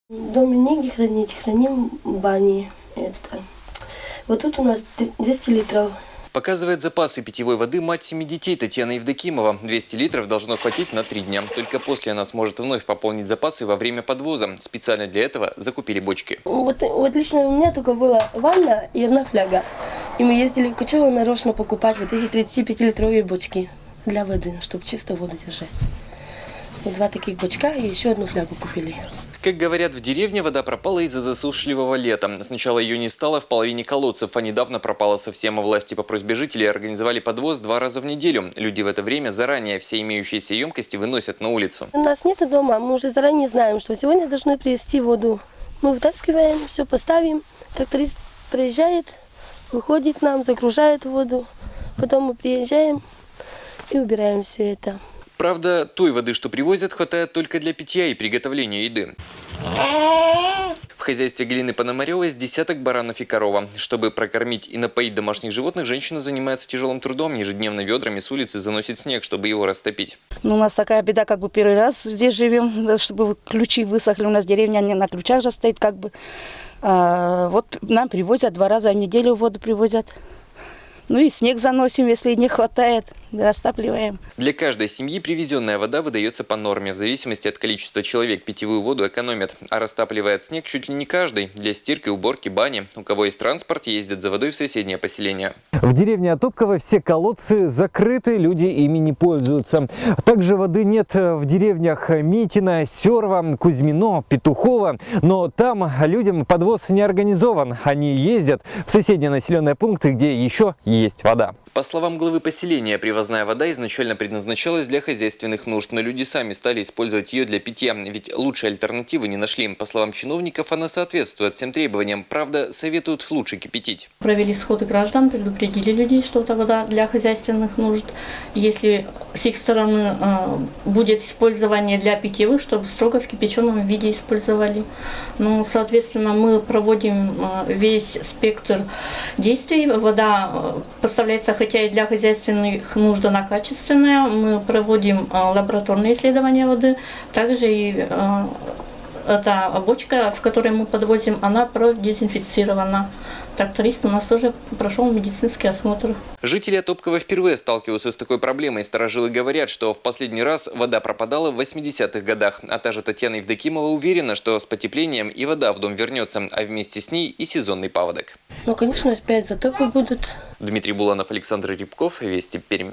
В доме негде хранить, храним в бане. Вот тут у нас 200 литров. Показывает запасы питьевой воды мать 7 детей Татьяна Евдокимова. 200 литров должно хватить на 3 дня. Только после она сможет вновь пополнить запасы во время подвоза. Специально для этого закупили бочки. Вот лично у меня только была ванна и одна фляга. И мы ездили в Кучево нарочно покупать вот эти 35-литровые бочки для воды, чтобы чистую воду держать. Вот 2 таких бочка и еще одну флягу купили. Как говорят в деревне, вода пропала из-за засушливого лета. Сначала ее не стало в половине колодцев, а недавно пропала совсем. Власти по просьбе жителей организовали подвоз 2 раза в неделю. Люди в это время заранее все имеющиеся емкости выносят на улицу. У нас нет дома, мы уже заранее знаем, что сегодня должны привезти воду. Мы вытаскиваем, все поставим, тракторист приезжает, выходит нам, загружает воду. Потом мы приезжаем и убираем все это. Правда, той воды, что привозят, хватает только для питья и приготовления еды. В хозяйстве Галины Пономаревой с десяток баранов и корова. Чтобы прокормить и напоить домашних животных, женщина занимается тяжелым трудом. Ежедневно ведрами с улицы заносит снег, чтобы его растопить. Ну, у нас такая беда, как бы первый раз здесь живем, чтобы ключи высохли. У нас деревня не на ключах же стоит, как бы. Вот нам привозят 2 раза в неделю воду привозят. Ну и снег заносим, если не хватает, растапливаем. Для каждой семьи привезенная вода выдается по норме. В зависимости от количества человек питьевую воду экономят. А растапливает снег чуть ли не каждый. Для стирки, уборки, бани. У кого есть транспорт, ездят за водой в соседнее поселение. В деревне Отопково все колодцы закрыты, люди ими не пользуются. Также воды нет в деревнях Митино, Серва, Кузьмино, Петухово. Но там людям подвоз не организован. Они ездят в соседние населенные пункты, где еще есть вода. По словам главы поселения, привозная вода изначально предназначалась для хозяйственных нужд, но люди сами стали использовать ее для питья, ведь лучшей альтернативы не нашли. По словам чиновников, она соответствует всем требованиям, правда, советуют лучше кипятить. Провели сходы граждан, предупредили людей, что это вода для хозяйственных нужд. Если с их стороны будет использование для питьевых, чтобы строго в кипяченом виде использовали. Ну, соответственно, мы проводим весь спектр действий. Вода поставляется хотя и для хозяйственных нужд она качественная. Мы проводим лабораторные исследования воды. Также и эта бочка, в которой мы подвозим, она продезинфицирована. Тракторист у нас тоже прошел медицинский осмотр. Жители Отопково впервые сталкиваются с такой проблемой. Старожилы говорят, что в последний раз вода пропадала в 80-х годах. А та же Татьяна Евдокимова уверена, что с потеплением и вода в дом вернется, а вместе с ней и сезонный паводок. Ну, конечно, опять затопы будут. Дмитрий Буланов, Александр Рябков, Вести, Пермь.